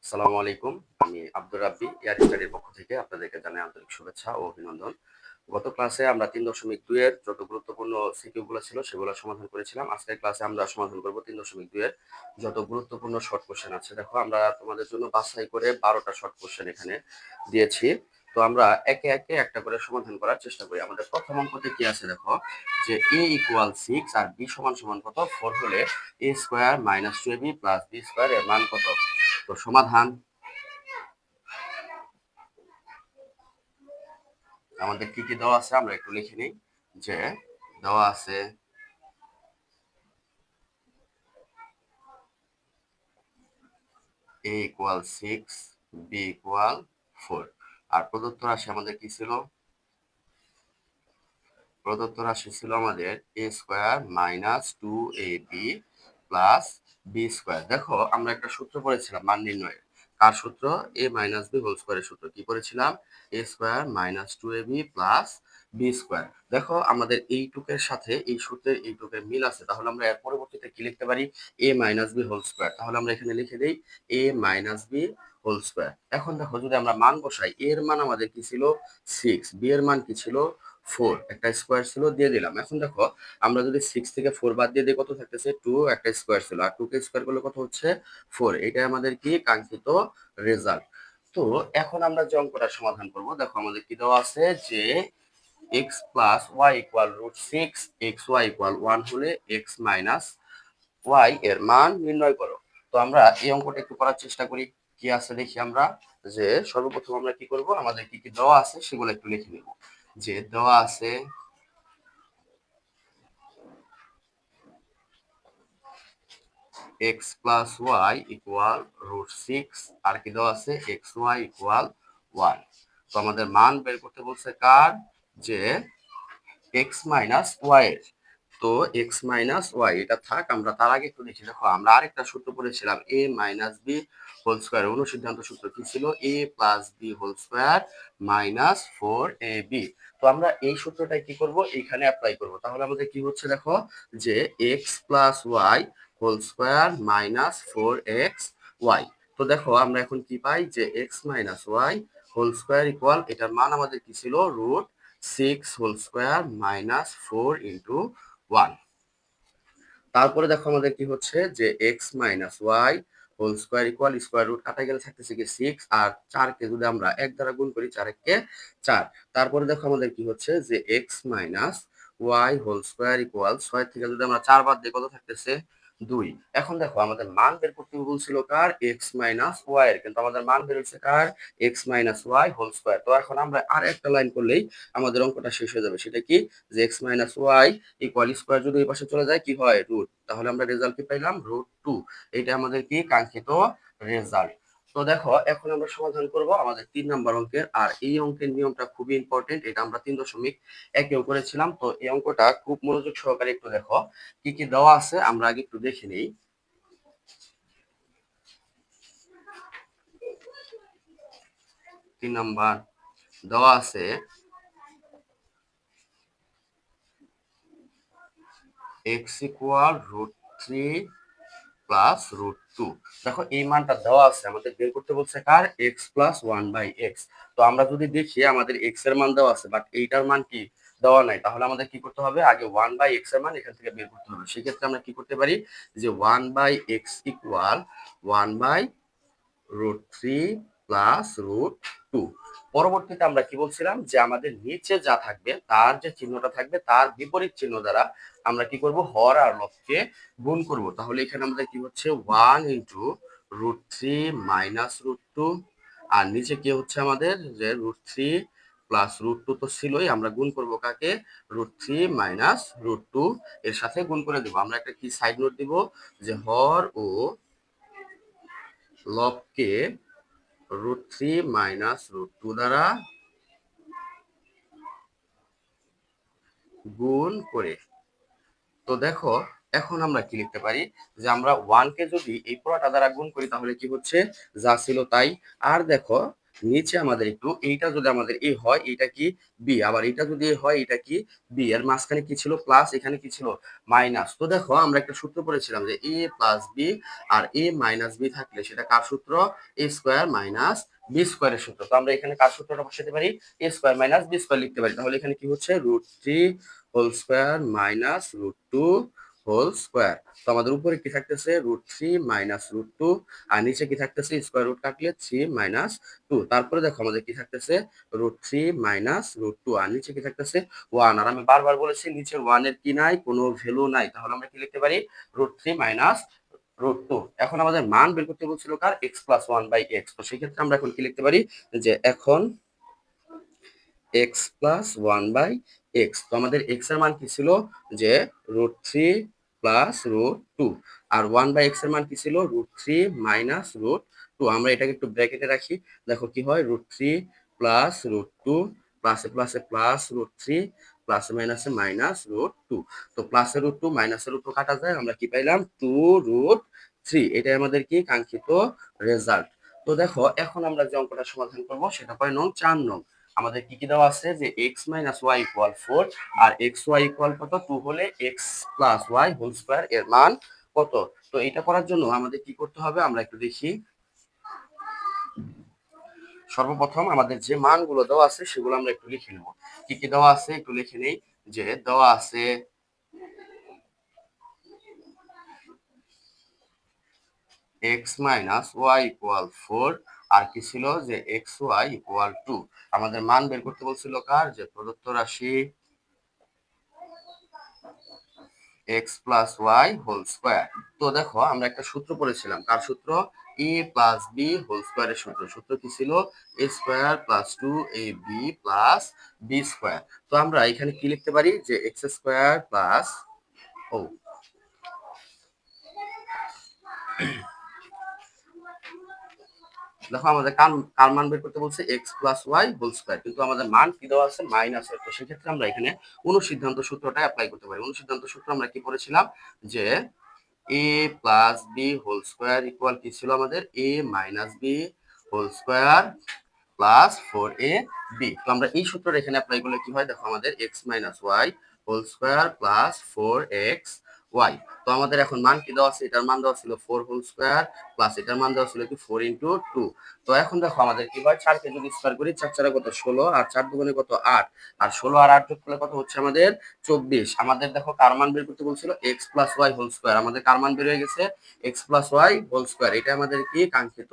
আসসালামু আলাইকুম। আমি আব্দুর রাব্বি এয়ার স্টাডির পক্ষ থেকে আপনাদেরকে জানাই আন্তরিক শুভেচ্ছা ও অভিনন্দন। গত ক্লাসে আমরা ৩.২ এর যত গুরুত্বপূর্ণ সিকিউ গুলো ছিল সেগুলো সমাধান করেছিলাম। আজকের ক্লাসে আমরা সমাধান করব ৩.২ এর যত গুরুত্বপূর্ণ শর্ট কোশ্চেন আছে। দেখো আমরা তোমাদের জন্য বাছাই করে ১২টা শর্ট কোশ্চেন এখানে দিয়েছি। তো আমরা একে একে একটা করে সমাধান করার চেষ্টা করি। আমাদের প্রথম অঙ্কতে কি আছে দেখো, যে a = 6 আর b = কত 4 হলে a² - 2ab + b² এর মান কত? তো সমাধান আমাদের কি কি দেওয়া আছে আমরা একটু লিখে নিই। যে দেওয়া আছে a = 6, b = 4 আর প্রদত্ত রাশি আমাদের কি ছিল? প্রদত্ত রাশি ছিল আমাদের a² - 2ab + b²। দেখো আমরা একটা সূত্র পড়েছিলাম মান নির্ণয়ের। কার সূত্র? a - b² এর সূত্র কি পড়েছিলাম? a² - 2ab + b²। দেখো আমাদের এইটুকের সাথে এই সূত্রের এইটুকের মিল আছে, তাহলে আমরা এর পরবর্তীতে কি লিখতে পারি? a - b²। তাহলে আমরা এখানে লিখে দেই a - b²। এখন দেখো যদি আমরা মান বসাই, a এর মান আমাদের কি ছিল? 6, b এর মান কি ছিল? 4, একটা স্কোয়ার ছিল দিয়ে দিলাম। এখন দেখো আমরা যদি 6 থেকে 4 বাদ দিয়ে দিই কত থাকতেছে? 2, একটা স্কোয়ার ছিল আর 2 কে স্কোয়ার করলে কত হচ্ছে? 4। এটাই আমাদের কি কাঙ্ক্ষিত রেজাল্ট। তো এখন আমরা যে অঙ্কটা সমাধান করব, দেখো আমাদের কি দেওয়া আছে যে x + y = √6, xy = 1 হলে x - y এর মান নির্ণয় করো। তো আমরা এই অঙ্কটা একটু করার চেষ্টা করি। কি আছে দেখি আমরা। যে সর্বপ্রথম আমরা কি করব, আমাদের কি কি দেওয়া আছে সেগুলো একটু লিখে নেব। যে দেওয়া আছে x + y = √6 আর কি দেওয়া আছে xy = 1। তো আমাদের মান বের করতে বলছে কার? যে x - y এর। তো x - y এটা থাক, আমরা তার আগে একটু লিখি। দেখো আমরা আরেকটা সূত্র পড়েছিলাম a - b² অনুসিদ্ধান্ত সূত্র কি ছিল? a + b² - 4ab। তো আমরা এই সূত্রটাই কি করব, এইখানে অ্যাপ্লাই করব। তাহলে আমাদের কি হচ্ছে দেখো, যে x + y² - 4xy। তো দেখো আমরা এখন কি পাই, যে x - y² এটার মান আমাদের কি ছিল? √6² - 4 × 1। তারপরে দেখো আমাদের কি হচ্ছে, যে x - y² স্কয়ার রুট কাটা গেলে থাকতেছে কি 6 আর 4 কে যদি আমরা 1 দ্বারা গুণ করি 4 × 1 = 4। তারপরে দেখো আমাদের কি হচ্ছে, যে x - y² 6 থেকে যদি আমরা 4 বাদ দিই কত থাকতেছে? 2। এখন দেখো আমাদের মান বের করতে বলছিল কার? x - y এর, কিন্তু আমাদের মান বের হচ্ছে কার? x - y²। তো এখন আমরা আর একটা লাইন করলেই আমাদের অঙ্কটা শেষ হয়ে যাবে। সেটা কি? যে x - y = যদি এই পাশে চলে যায় কি হয়? রুট। তাহলে আমরা রেজাল্ট কি পাইলাম? √2। এটা আমাদের কি কাঙ্ক্ষিত রেজাল্ট। তো দেখো এখন আমরা সমাধান করব আমাদের 3 নাম্বার অঙ্কের। আর এই অঙ্কের নিয়মটা খুবই ইম্পর্টেন্ট। এটা আমরা 3.1 করেছিলাম। তো এই অঙ্কটা খুব মনোযোগ সহকারে একটু দেখো। কি কি দেওয়া আছে আমরা আগে একটু দেখে নেই। 3 নাম্বার দেওয়া আছে x = √3 + √2। দেখো এই মানটা দেওয়া আছে, আমাদের বের করতে বলছে কার? x + 1/x। তো আমরা যদি দেখি আমাদের x এর মান দেওয়া আছে, বাট এইটার মান কি দেওয়া নাই। তাহলে আমাদের কি করতে হবে? আগে 1/x এর মান এখান থেকে বের করতে হবে। সেক্ষেত্রে আমরা কি করতে পারি, যে 1/x = 1/√3 + √2। পরবর্তীতে আমরা কি বলছিলাম, যে আমাদের নিচে যা থাকবে তার যে চিহ্নটা থাকবে তার বিপরীত চিহ্ন দ্বারা আমরা কি করব? হর আর লবকে গুণ করব। তাহলে এখানে আমাদের কি হচ্ছে? 1 × √3 - √2 আর নিচে কি হচ্ছে আমাদের? যে √3 + √2 তো ছিলই, আমরা গুণ করব কাকে? √3 - √2 এর সাথে গুণ করে দেব। আমরা একটা কি সাইড নোট দিব, যে হর ও লবকে √3 - √2 দ্বারা গুণ করে। তো দেখো এখন আমরা কি লিখতে পারি, যে আমরা 1 কে যদি এই পুরোটা দ্বারা গুণ করি তাহলে কি হচ্ছে? যা ছিল তাই। আর দেখো নিচে আমাদের একটু এইটা যদি আমাদের এ হয় এটা কি বি, আবার এটা যদি এ হয় এটা কি বি, এর মাঝখানে কি ছিল প্লাস, এখানে কি ছিল মাইনাস। তো দেখো আমরা একটা সূত্র পড়েছিলাম যে A plus B R A minus B থাকলে সেটা কার সূত্র, এ স্কোয়ার মাইনাস বি স্কোয়ারের সূত্র। তো আমরা এখানে কার সূত্রটা বসাতে পারি, A square minus B square লিখতে পারি। তাহলে এখানে কি হচ্ছে √3 whole square minus √2 whole square. তো আমাদের উপরে কি থাকতেছে √3 মাইনাস √2 আর নিচে কি থাকতেছে স্কোয়ার রুট কাটলে 3 মাইনাস 2। তারপরে দেখো আমাদের কি থাকতেছে √3 মাইনাস √2 আর নিচে কি থাকতেছে 1। আর আমি বারবার বলেছি নিচে 1 এর কি নাই, কোনো ভ্যালু নাই, তাহলে আমরা কি লিখতে পারি √3 মাইনাস √2। এখন আমাদের মান বের করতে বলছিল কার, x প্লাস 1/x। তো সেই ক্ষেত্রে আমরা এখন কি লিখতে পারি যে এখন x প্লাস 1/x। তো আমাদের x এর মান কি ছিল যে √3 প্লাস √2 আর 1/x এর মান কি ছিল √3 মাইনাস √2। আমরা এটাকে একটু ব্র্যাকেটে রাখি, দেখো কি হয় √3 প্লাস √2 প্লাসে প্লাসে প্লাস √3 প্লাসে মাইনাসে মাইনাস √2। তো প্লাসের √2 মাইনাসের √2 কাটা যায়, আমরা কি পাইলাম 2√3। এটাই আমাদের কি কাঙ্ক্ষিত রেজাল্ট। তো দেখো এখন আমরা যে অঙ্কটা সমাধান করব সেটা কয় নং, 4 নং। আমাদের কি কি দেওয়া আছে যে x মাইনাস ওয়াই ইকুয়াল 4 আর এক্স ওয়াই ইকুয়াল কত 2 হলে x plus Y whole square এর মান কত। তো এটা করার জন্য আমাদের কি করতে হবে আমরা একটু দেখি। সর্বপ্রথম আমাদের যে মানগুলো দেওয়া আছে সেগুলো আমরা একটু লিখে নেব। কি কি দেওয়া আছে একটু লিখে নেই। যে দেওয়া আছে x মাইনাস ওয়াই ইকুয়াল 4 আর কি ছিল যে এক্স ওয়াই ইকুয়াল 2। আমাদের মান বের করতে বলছিল কার, যে প্রদত্ত রাশি x plus Y whole square. তো দেখো আমরা একটা সূত্র পড়েছিলাম, কার সূত্র, এ প্লাস বি হোল স্কোয়ারের সূত্র। সূত্র কি ছিল, A square plus 2ab plus B square. তো আমরা এখানে কি লিখতে পারি যে এক্স স্কোয়ার প্লাস, ও দেখো আমাদের কার কার মান বের করতে বলছে x plus Y whole square, কিন্তু আমাদের মান কি দেওয়া আছে মাইনাস হয়। তো সেক্ষেত্রে আমরা এখানে অনুসিদ্ধান্ত সূত্রটা অ্যাপ্লাই করতে পারি। অনুসিদ্ধান্ত সূত্র আমরা কি পড়েছিলাম যে a plus B whole square equal কি ছিল আমাদের a minus B whole square plus 4ab। তো আমরা এই সূত্রটা এখানে অ্যাপ্লাই করলে কি হয়, দেখো আমাদের x minus Y whole square plus 4xy। তো আমাদের এখন মান কি দেওয়া আছে, এটার মান দেওয়া ছিল 4 হোল স্কোয়ার প্লাস এটার মান দেওয়া ছিল কি 4 ইন্টু 2। তো এখন দেখো আমাদের কি হয়, 4 কে যদি স্কোয়ার করি 4 4 কত 16 আর 4 দুগুণে কত 8 আর 16 আর 8 যোগ করলে কত হচ্ছে আমাদের 24। আমাদের দেখো কার মান বের করতে বলছিল x plus Y whole square, আমাদের কার মান বের হয়ে গেছে x plus Y whole square. এটা আমাদের কি কাঙ্ক্ষিত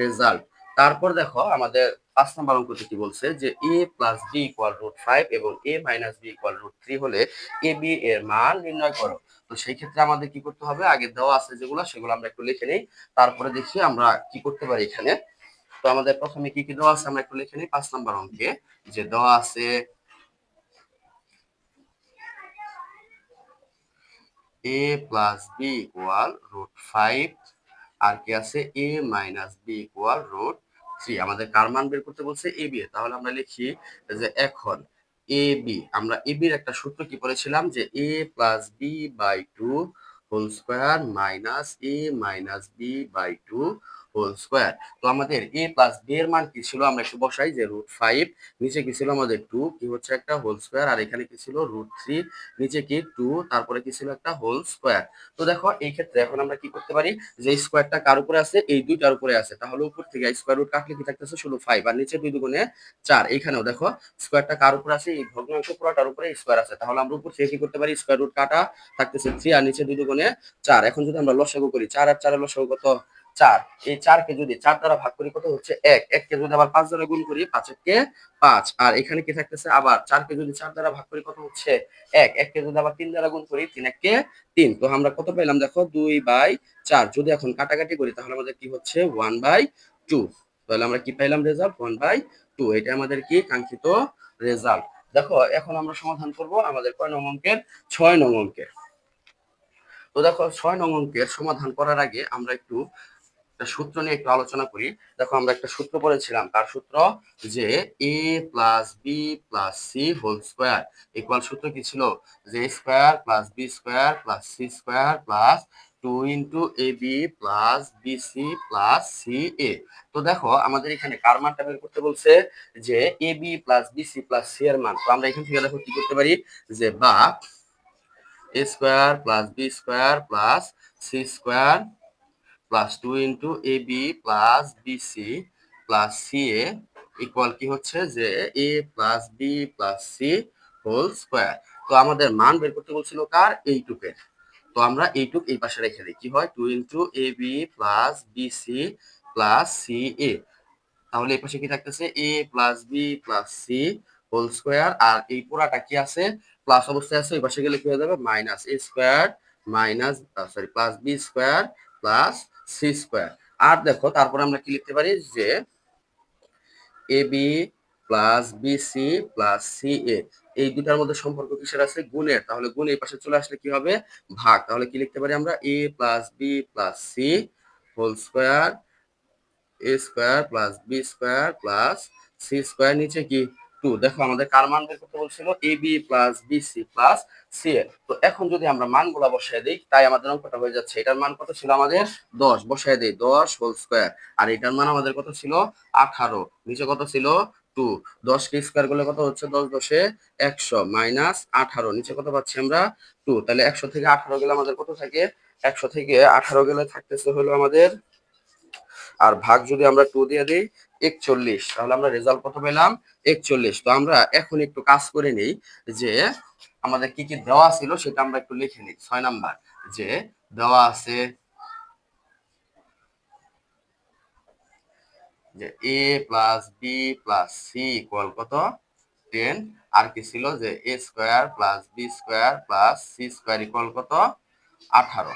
রেজাল্ট। তারপর দেখো আমাদের 5 নম্বর অঙ্কতে কি বলছে যে a প্লাস বি ইকুয়াল √5 এবং a মাইনাস বি ইকুয়াল √3 হলে a b এর মান নির্ণয় করো। তো সেই ক্ষেত্রে আমাদের কি করতে হবে, আগে দেওয়া আছে যেগুলো সেগুলো আমরা একটু লিখে নেই, তারপরে দেখি আমরা কি করতে পারি এখানে। তো আমাদের প্রথমে কি কি দেওয়া আছে আমরা একটু লিখে নিই। 5 নম্বর অঙ্কে যে দেওয়া আছে a প্লাস বি ইকুয়াল √5 আর কি আছে a মাইনাস বি ইকুয়াল √3। আমাদের কার মান বের করতে বলছে এ বি। তাহলে আমরা লিখি যে এখন এ বি, আমরা এ বির একটা সূত্র কি পড়েছিলাম যে a plus B by 2 whole square minus a minus B by 2 whole square. তো আমাদের a প্লাস বি এর মান কি ছিল আমরা একটু বসাই যে √5, নিচে কি ছিল আমাদের 2 কি হচ্ছে একটা হোল স্কোয়ার আর এখানে কি ছিল √3, নিচে কি 2 তারপরে কি ছিল একটা হোল স্কোয়ার। তো দেখো এই ক্ষেত্রে এখন আমরা কি করতে পারি যে স্কোয়ারটা কার উপরে আছে, এই দুইটার উপরে আছে, তাহলে উপর থেকে স্কোয়ার রুট কাটলে কি থাকতেছে শুধু 5 আর নিচে 2 দুগুণে 4। এখানেও দেখো স্কোয়ারটা কার উপরে আছে, এই ভগ্নাংশ পুরোটার উপরে স্কোয়ার আছে, তাহলে আমরা উপর থেকে কি করতে পারি স্কোয়ার রুট কাটা থাকতেছে 3 আর নিচে 2 দুগুণে 4। এখন যদি আমরা লসাগু করি 4 আর 4 এর লসাগু কত 4, এই 4 কে যদি 4 দ্বারা ভাগ করি কত হচ্ছে 1, 1 কে যদি আবার 5 দ্বারা গুণ করি 5 কে 5 আর এখানে কি থাকতেছে আবার 4 কে যদি 4 দ্বারা ভাগ করি কত হচ্ছে 1, 1 কে যদি আবার 3 দ্বারা গুণ করি 3 1 কে 3। তো আমরা কত পেলাম দেখো 2/4। যদি এখন কাটাকাটি করি তাহলে আমাদের কি হচ্ছে 1/2। তাহলে আমরা কি পাইলাম রেজাল্ট 1/2। এটা আমাদের কি কাঙ্ক্ষিত রেজাল্ট। দেখো এখন আমরা সমাধান করব আমাদের কয় নং অঙ্কের, 6 নং অঙ্কের। তো দেখো 6 নং অঙ্কের সমাধান করার আগে আমরা একটু একটা সূত্র নিয়ে একটু আলোচনা করি। দেখো আমরা একটা সূত্র পড়েছিলাম, তার সূত্র যে a plus B plus C whole square equal সূত্র কি ছিল যে square plus B square plus C square plus two into A B plus B C plus C A. তো দেখো আমাদের এখানে কার মানটা বের করতে বলছে, যে A B plus B C plus C এর মান। তো আমরা এখান থেকে দেখো কি করতে পারি, যে বা A square plus B square plus C square plus two into A B plus B C plus C A equal কি হচ্ছে, যে A plus B plus C whole square. তো আমাদের মান বের করতে বলছিল কার, এইটুকের। তো আমরা এইটুক এই পাশে রেখে দিই, কি হয়, two into A B plus B C plus C A. তাহলে এই পাশে কি থাকতেছে, A plus B plus C whole square, আর এই পুরাটা কি আছে, প্লাস অবস্থায় আছে, এই পাশে গেলে কি হয়ে যাবে, minus A square minus sorry plus B square plus C square. আর দেখো তারপর আমরা কি লিখতে পারি, যে A B plus B C plus C A, এই দুটার মধ্যে সম্পর্ক কিসের আছে, গুণের। তাহলে গুণ এই পাশে চলে আসলে কি হবে, ভাগ। তাহলে কি লিখতে পারি আমরা, A plus B plus C whole square A square plus B square plus C square, নিচে কি টু। দেখো আমাদের কার মান বের করতে বলছিল, A B plus B C plus C এর। তো এখন যদি আমরা মানগুলা বসায় দিই, তাই আমাদের অঙ্কটা হয়ে যাচ্ছে। এটার মান কত ছিল আমাদের, 10, বসায় দিই 10 হোল স্কোয়ার। আর এটার মান আমাদের কত ছিল, 18, নিচে কত ছিল, 2। 10 কে স্কোয়ার করলে কত হচ্ছে, 10 10 100 মাইনাস 18, নিচে কত পাচ্ছি আমরা, 2। তাহলে 100 থেকে 18 গেলে আমাদের কত থাকে, 100 থেকে 18 গেলে থাকতেছে হলো আমাদের, আর ভাগ যদি আমরা 2 দিয়ে দিই 41, তাহলে আমরা রেজাল্ট কত পেলাম, 41। তো আমরা এখন একটু কাজ করে নেই, যে আমাদের কি কি দেওয়া ছিল সেটা আমরা একটু লিখে নিই। 6 নাম্বার, যে দেওয়া আছে যে A plus B plus C equal কত, 10। আর কি ছিল, যে A square plus B square plus C square equal কত, 18।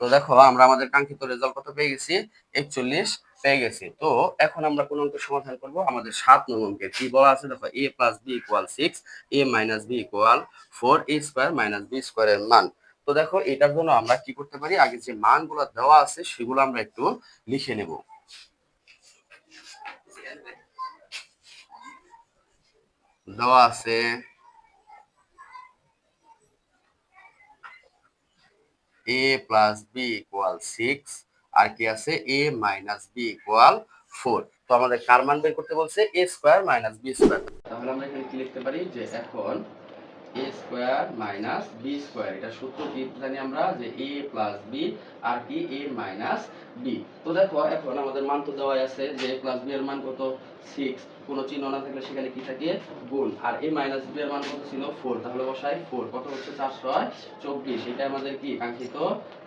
তো দেখো আমরা আমাদের কাঙ্ক্ষিত রেজাল্ট কত পেয়ে গেছি, 41 পেয়ে গেছি। তো এখন আমরা কোন অঙ্কের সমাধান করব, আমাদের 7 নং অঙ্কের। কি বলা আছে দেখো, a plus B equal 6, a minus B equal 4, a square minus B স্কয়ারের মান। তো দেখো এটার জন্য আমরা কি করতে পারি, আগে যে মানগুলো দেওয়া আছে সেগুলো আমরা একটু লিখে নেব। দেওয়া আছে a প্লাস বি ইকুয়াল 6, আর কি আছে, a মাইনাস বি ইকুয়াল 4। তো আমাদের কার মান বের করতে বলছে, a square minus B square. তাহলে আমরা এখানে কি লিখতে পারি, যে এখন a square minus B square, এটা সূত্র কি জানি আমরা, যে a প্লাস বি আর কি a মাইনাস বি। তো দেখো এখন আমাদের মান তো দেওয়াই আছে, যে a প্লাস বি এর মান কত, 6, কোনো চিহ্ন না থাকলে সেখানে কি থাকে, গুণ। আর a মাইনাস বি এর মান কত ছিল, 4, তাহলে বসাই 4, কত হচ্ছে, 424। এটা আমাদের কি কাঙ্ক্ষিত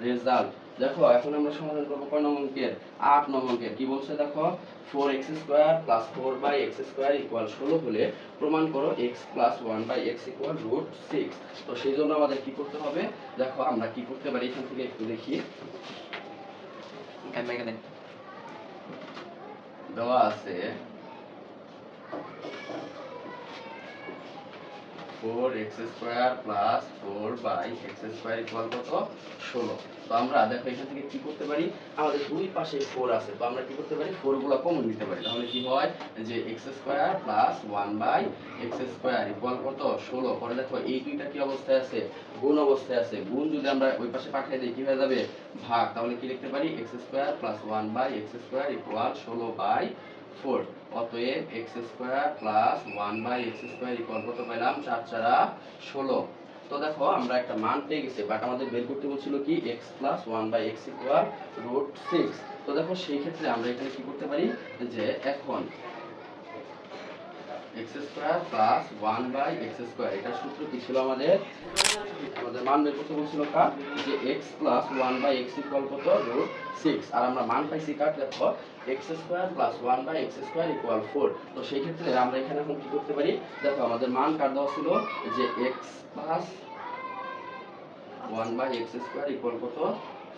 রেজাল্ট। দেখো এখন আমরা সমাধান করব কয় নং অঙ্কের, 8 নং অঙ্কের। কি বলছে দেখো, 4x square plus 4x square equal 16 হলে প্রমাণ করো x প্লাস 1/x ইকুয়াল √6। তো সেই জন্য আমাদের কি করতে হবে, দেখো আমরা কি করতে পারি, এখান থেকে একটু দেখি। দেওয়া আছে 4x square plus 4/x square equal কত, 16। তো আমরা দেখো এখান থেকে কি করতে পারি, আমাদের দুই পাশে 4 আছে, তো আমরা কি করতে পারি, 4 গুলো কমন নিতে পারি। তাহলে কি হয়, যে x square plus 1/x square equal কত, 16। পরে দেখো এই দুইটা কি অবস্থায় আছে, গুণ অবস্থায় আছে। গুণ যদি আমরা ওই পাশে পাঠিয়ে দিই কি হয়ে যাবে, ভাগ। তাহলে কি লিখতে পারি, x square plus 1/x square equal 16/4। অতএব x square plus 1/x square equal কত পেলাম, 4 4 16। তো দেখো আমরা একটা মান পেয়ে গেছি, বাট আমাদের বের করতে বলছিল কি, x প্লাস 1/x ইকুয়াল √6। তো দেখো সেই ক্ষেত্রে আমরা এখানে কি করতে পারি, যে এখন x square plus 1/x square, এটা সূত্র কি ছিল আমাদের, আমাদের মান বের করতে বলছিল কার, যে x প্লাস 1/x ইকুয়াল কত, √6। আর আমরা মান পাইছি কার, দেখো x square plus 1/x square equal 4। তো সেই ক্ষেত্রে আমরা এখানে এখন কি করতে পারি, দেখো আমাদের মান কার দেওয়া ছিল, যে x plus 1/x square equal কত,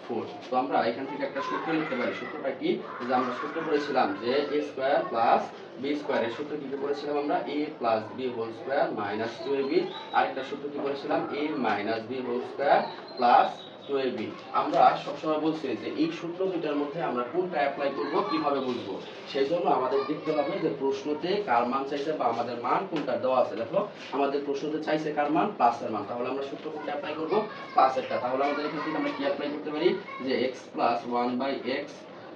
4। তো আমরা এখান থেকে একটা সূত্র লিখতে পারি। সূত্রটা কি, যে আমরা সূত্র করেছিলাম যে a square plus b square, এর সূত্র কি করেছিলাম আমরা, a plus b whole square minus 2ab। আরেকটা সূত্র কি করেছিলাম, a minus b whole square plus 2ab। আমরা সবসময় বলছি যে এই সূত্র দুইটার মধ্যে আমরা কোনটা অ্যাপ্লাই করব কিভাবে বুঝবো, সেই জন্য আমাদের দেখতে হবে যে প্রশ্নতে কার মান চাইছে বা আমাদের মান কোনটা দেওয়া আছে। দেখো আমাদের প্রশ্নতে চাইছে কার মান, প্লাসের মান, তাহলে আমরা সূত্র কোনটা অ্যাপ্লাই করব, প্লাসেরটা। তাহলে আমাদের এখান থেকে আমরা কি অ্যাপ্লাই করতে পারি যে x plus 1/x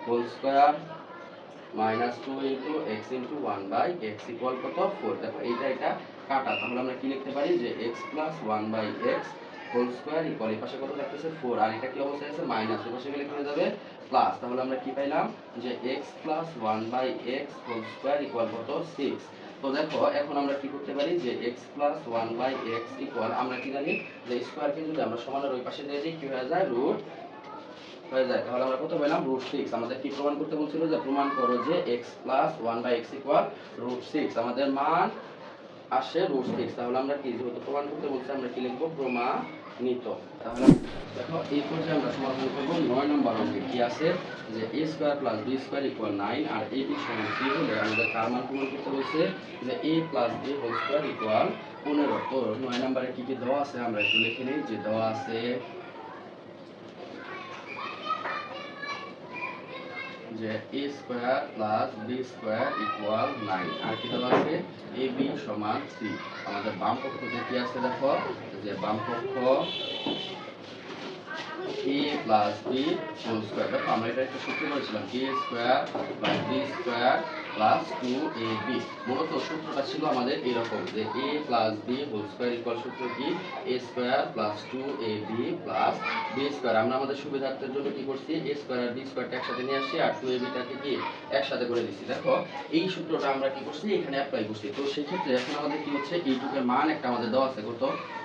whole square minus 2 into x into 1/x equal কত 4। দেখো এটা কাটা, তাহলে আমরা কি লিখতে পারি যে x plus 1/x whole square equal এই পাশে কত থাকতেছে 4, আর এটা কি অবস্থায় আছে মাইনাস, ওই পাশে গেলে কি হয়ে যাবে প্লাস। তাহলে আমরা কি পাইলাম যে x plus 1/x whole square equal কত 6। তো দেখো এখন আমরা কি করতে পারি যে x প্লাস 1/x ইকুয়াল আমরা কি জানি যে স্কয়ারকে যদি আমরা সমানের ওই পাশে দিয়ে দিই কি হয়ে যায় রুট হয়ে যায়। তাহলে আমরা কত পেলাম √6। আমাদের কি প্রমাণ করতে বলছিল যে প্রমাণ করো যে x প্লাস 1/x ইকুয়াল √6, আমাদের মান আসে √6। তাহলে আমরা কি যেহেতু প্রমাণ করতে বলছি আমরা কি লিখবো প্রমাণিত। তাহলে দেখো এই পর্যায়ে আমরা সমাধান করব 9 নম্বর অঙ্কে কি আছে যে a square plus b square equal 9 আর ab সমান 3 হলে আমাদের কার মান প্রমাণ করতে বলছে যে a plus b whole square equal 15। তো 9 নম্বরে কি কি দেওয়া আছে আমরা একটু লিখে নিই যে দেওয়া আছে যে a square plus b square equal 9 আর কি দেওয়া আছে ab সমান 3। আমাদের বাম পক্ষ যে কি আছে দেখো যে বাম পক্ষ a plus b whole square. দেখো আমরা এটা একটা সূত্র করেছিলাম a square plus b square plus 2ab। মূলত সূত্রটা ছিল আমাদের এরকম যে a plus b whole square equal সূত্র কি a square plus 2ab plus b square. আমরা আমাদের সুবিধার্থের জন্য কি করছি a স্কয়ার আর b স্কয়ারটা একসাথে নিয়ে আসছি আর 2ab টাকে কি একসাথে করে দিচ্ছি। দেখো এই সূত্রটা আমরা কি করছি এখানে অ্যাপ্লাই করছি। তো সেই ক্ষেত্রে এখন আমাদের কি হচ্ছে এইটুকের মান একটা আমাদের দেওয়া আছে কত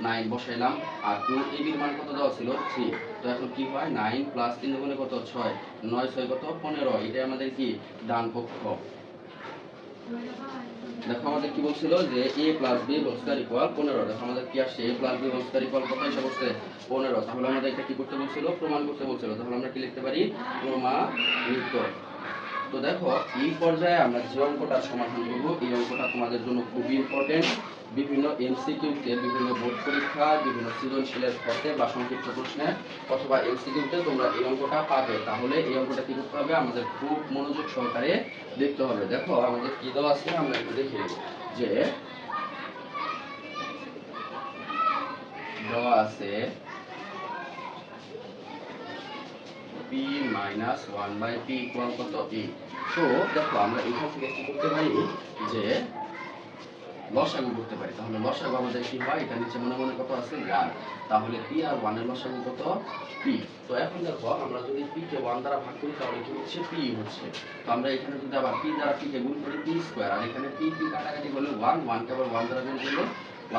9 বসাইলাম আর 2ab এর মান কত দেওয়া ছিল 3। তো এখন কি হয় 9 প্লাস 3 গুণে কত 6, 9 6 কত 15। এটা আমাদের কি ডান পক্ষ। দেখো আমাদের কি বলছিল যে a plus b whole square equal 15। দেখো আমাদের কি আসছে a plus b whole square equal কত এসে বসছে 15। তাহলে আমাদের এটা কি করতে বলছিল প্রমাণ করতে বলছিল। তাহলে আমরা কি লিখতে পারি প্রমাণিত। তো দেখো এই পর্যায়ে আমরা যে অঙ্কটার সমাধান করব এই অঙ্কটা তোমাদের জন্য খুবই ইম্পর্টেন্ট। বিভিন্ন এমসিকিউতে বিভিন্ন বোর্ড পরীক্ষা বিভিন্ন সৃজনশীলের ক্ষেত্রে বা সংক্ষিপ্ত প্রশ্নে অথবা এমসিকিউতে তোমরা এই অঙ্কটা পাবে। তাহলে এই অঙ্কটা কি করতে হবে আমাদের খুব মনোযোগ সহকারে দেখতে হবে। দেখো আমাদের কি দেওয়া আছে আমরা একটু দেখে নেব যে দেওয়া আছে p minus 1/p ইকুয়াল কত a। তো দেখো আমরা এখান থেকে কি করতে পারি যে লসাগু করতে পারি। তাহলে লসাগু আমাদের কি হয় এটা নিচে মনে মনে কত আছে 1, তাহলে p আর 1 এর লসাগু কত p। তো এখন দেখো আমরা যদি p কে 1 দ্বারা ভাগ করি তাহলে কি হচ্ছে p হচ্ছে। তো আমরা এখানে যদি আবার p দ্বারা p কে গুণ করি p স্কয়ার আর এখানে p কাটাকাটি করলে 1 1 কে আবার 1 দ্বারা গুণ করলে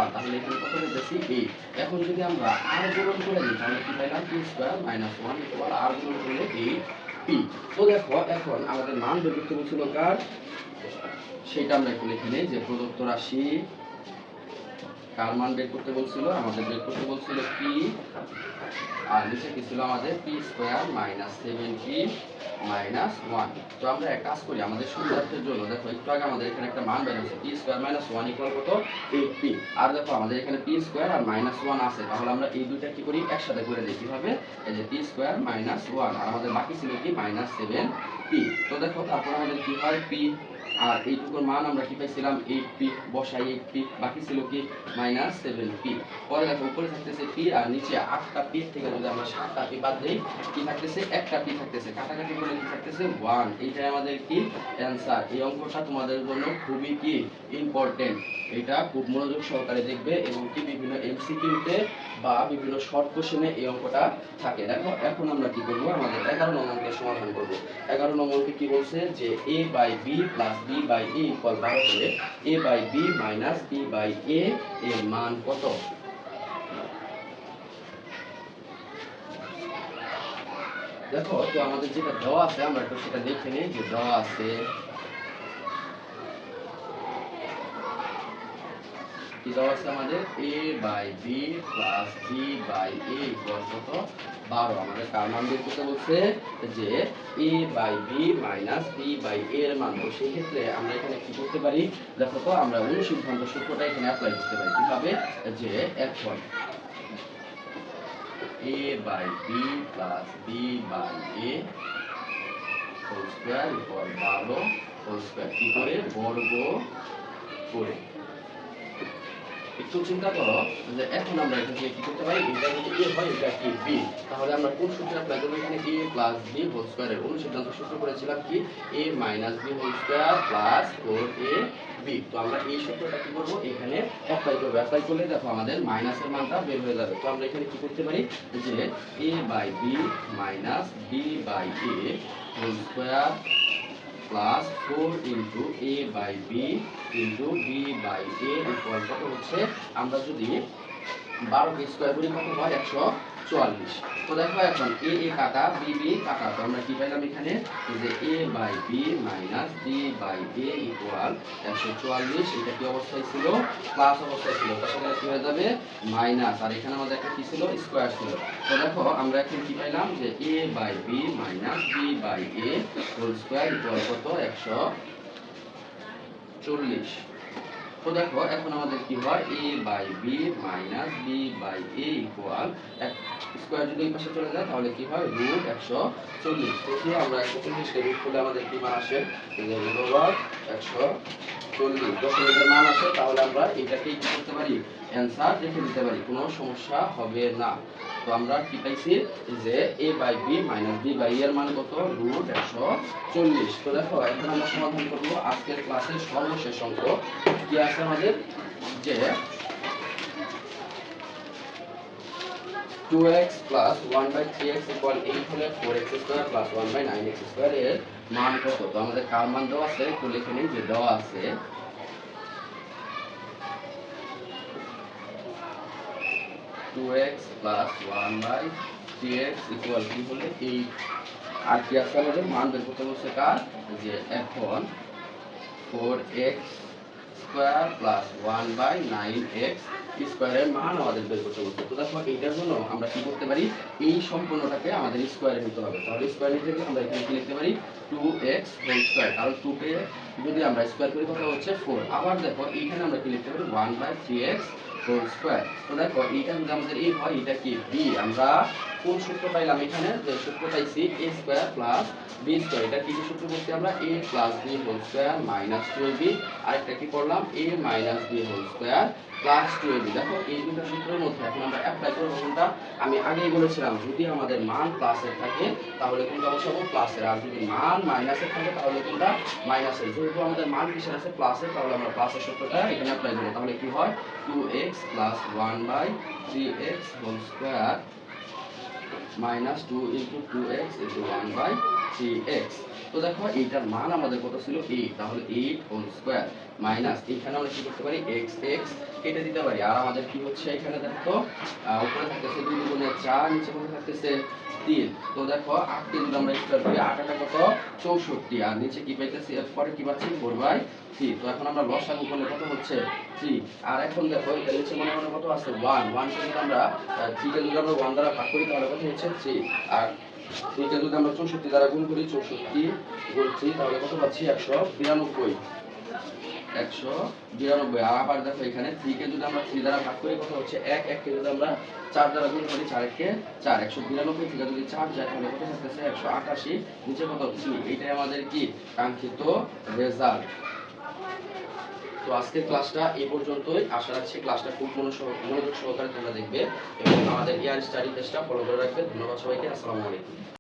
1, তাহলে এখানে কত পেয়েছি 8। এখন যদি আমরা r গুণন করে দিই তাহলে কি পাইলাম p square minus 1 equal r গুণন করলে 8p। তো দেখো এখন আমাদের মান বের করতে বলছিল কার সেটা আমরা একটু লিখে নেই যে প্রদত্ত রাশি কার মান বের করতে বলছিল আমাদের বের করতে বলছিল p আর নিচে কি ছিল আমাদের p square minus 7p minus 1। তো আমরা এক কাজ করি আমাদের সুবিধার্থের জন্য দেখো একটু আগে আমাদের এখানে একটা মান বের হয়েছে p স্কয়ার মাইনাস 1 ইকুয়াল কত 8p। আর দেখো আমাদের এখানে p স্কয়ার আর মাইনাস 1 আছে, তাহলে আমরা এই দুইটা কি করি একসাথে করে দিই কিভাবে এই যে p স্কয়ার মাইনাস 1 আর আমাদের বাকি ছিল কি মাইনাস 7p। তো দেখো তারপর আমাদের কি হয় p আর এইটুকুর মান আমরা কি পাইছিলাম 8p, বসাই 8p, বাকি ছিল কি মাইনাস 7p। পরে দেখো উপরে থাকতেছে p আর নিচে 8টা p থেকে যদি আমরা 7টা p বাদ দেই কি থাকতেছে একটা p থাকতেছে, কাটাকাটি করলে কি থাকতেছে 1। এইটাই আমাদের কি অ্যানসার। এই অঙ্কটা তোমাদের জন্য খুবই কি ইম্পর্টেন্ট, এটা খুব মনোযোগ সহকারে দেখবে এবং কি বিভিন্ন এমসিকিউতে বা বিভিন্ন শর্ট কোশ্চেনে এই অঙ্কটা থাকে। দেখো এখন আমরা কি করব আমাদের 11 নং অঙ্কের সমাধান করব। 11 নং অঙ্কে কি বলছে যে a by b plus b by a equal 12 হলে a by b minus b by a এর মান কত। দেখো তো আমাদের যেটা দেওয়া আছে আমরা একটু সেটা দেখে নিই যে দেওয়া আছে কি দেওয়া আছে আমাদের a by b plus b by a equal কত 12। আমাদের কার মান বের করতে বলছে যে a by b minus b by a এর মান। তো সেই ক্ষেত্রে আমরা এখানে কি করতে পারি দেখো তো আমরা অনুসিদ্ধান্ত সূত্রটা এখানে অ্যাপ্লাই করতে পারি কিভাবে যে এখন a by B plus B by A whole square equal 12 whole square কি করে বর্গ করে। একটু চিন্তা করো যে এখন আমরা এটা কি করতে পারি, এটা যদি a হয় এটা কি b, তাহলে আমরা কোন সূত্র অ্যাপ্লাই করব, এখানে a প্লাস b হোল স্কয়ারের অনুসিদ্ধান্ত সূত্র করেছিলাম কি a minus b whole square plus 4ab। তো আমরা এই সূত্রটা কি করব, এখানে অ্যাপ্লাই করব। অ্যাপ্লাই করলে দেখো আমাদের মাইনাসের মানটা বের হয়ে যাবে। তো আমরা এখানে কি করতে পারি যে a by b minus b by a whole square plus 4 into a by B into B by A equal কত হচ্ছে, আমরা যদি 12 কে স্কয়ার করি কত হয় 144। তো দেখো এখন a a কাটা b b কাটা, তো আমরা কি পাইলাম এখানে যে a by b minus b by a equal 144। এটা কি অবস্থায় ছিল, প্লাস অবস্থায় ছিল, তার সাথে কি হয়ে যাবে মাইনাস, আর এখানে আমাদের একটা কি ছিল স্কয়ার ছিল। তো দেখো আমরা এখন কি পাইলাম যে a by b minus b by a whole square equal কত 140। তো দেখো এখন আমাদের কি হয় a by b minus b by a equal square যদি এই পাশে চলে যায় তাহলে কি হয় রুট 140। দেখি আমরা 140 কে রুট করলে আমাদের কি মান আসে, যে রুট ওভার 140 দশমিকের মান আসে। তাহলে আমরা এটাকে কি করতে পারি, অ্যানসার রেখে দিতে পারি, কোনো সমস্যা হবে না। তো আমরা কি পাইছি যে a by b minus b by এর মান কত রুট 140। তো দেখো এখন আমরা সমাধান করব আজকের ক্লাসের সর্বশেষ অঙ্ক কি আছে আমাদের, যে 2x plus 1/3x equal 8 হলে 4x square plus 1/9x square এর মান কত। তো আমাদের কার মান দেওয়া আছে, একটু লিখে নিই যে দেওয়া আছে 2x plus 1/3x equal কি হলে 8। আর কি আছে আমাদের মান বের করতে বলছে কার, যে এখন 4x স্কয়ার প্লাস 1/9x স্কয়ারের মান আমাদের বের করতে বলছে। তো দেখো এইটার জন্য আমরা কি করতে পারি, এই সম্পূর্ণটাকে আমাদের স্কয়ারে নিতে হবে। তাহলে স্কয়ার নিতে গেলে আমরা এখানে কি লিখতে পারি 2x হোল স্কয়ার, কারণ 2 কে যদি আমরা স্কয়ার করি কত হচ্ছে 4। আবার দেখো এইখানে আমরা কি লিখতে পারি 1/3x হোল স্কয়ার। তো দেখো এইটা যদি আমাদের a হয়, এটা কি b, আমরা কোন সূত্র পাইলাম এখানে, যে সূত্র পাইছি a square plus b square. এটা কি সূত্র করতে আমরা a plus b whole square minus 2ab, আরেকটা কি করলাম a minus b whole square plus 2ab। দেখো এই দুটো সূত্রের মধ্যে এখন আমরা অ্যাপ্লাই করব কোনটা, আমি আগেই বলেছিলাম যদি আমাদের মান প্লাসের থাকে তাহলে কোনটা বসাবো প্লাসের, আর যদি মান মাইনাসের থাকে তাহলে কোনটা মাইনাসের। যেহেতু আমাদের মান কিসের আছে প্লাসের, তাহলে আমরা প্লাসের সূত্রটা এখানে অ্যাপ্লাই করব। তাহলে কি হয় 2x plus 1/3x whole square minus 2 into 2x into 1/3x। তো দেখো এইটার মান আমাদের কত ছিল 8, তাহলে 8 হোল স্কয়ার মাইনাস এখানে আমরা কি করতে পারি x x কেটে দিতে পারি। আর আমাদের কি হচ্ছে এখানে দেখো উপরে থাকতেছে 2 গুণে 4, নিচে কত থাকতেছে 3। তো দেখো 8 কে যদি আমরা স্কয়ার করি 8 8 কত 64, আর নিচে কি পাইতেছি পরে কি পাচ্ছি 4/3। তো এখন আমরা লসাগু করলে কত হচ্ছে 3। আর এখন দেখো এটা নিচে মনে মনে কত আছে 1 1 কে যদি আমরা 3 কে যদি আমরা 1 দ্বারা ভাগ করি তাহলে কত হচ্ছে 3। আর 3 কে যদি আমরা 64 দ্বারা গুণ করি 64 গুণ 3 তাহলে কত পাচ্ছি 192। 192। আর আবার দেখো এখানে 3 কে যদি আমরা 3 দ্বারা ভাগ করি কত হচ্ছে 1 1 কে যদি আমরা 4 দ্বারা গুণ করি 4 কে 4 192 থেকে যদি 4 যায় তাহলে কত থাকতেছে 188, নিচে কত 3। এইটাই আমাদের কি কাঙ্ক্ষিত রেজাল্ট। তো আজকের ক্লাসটা এই পর্যন্তই। আশা রাখছি ক্লাসটা খুব মনোযোগ সহকারে তোমরা দেখবে এবং আমাদের ইয়ার স্টাডি পেজটা ফলো করে রাখবে। ধন্যবাদ সবাইকে, আসসালামু আলাইকুম।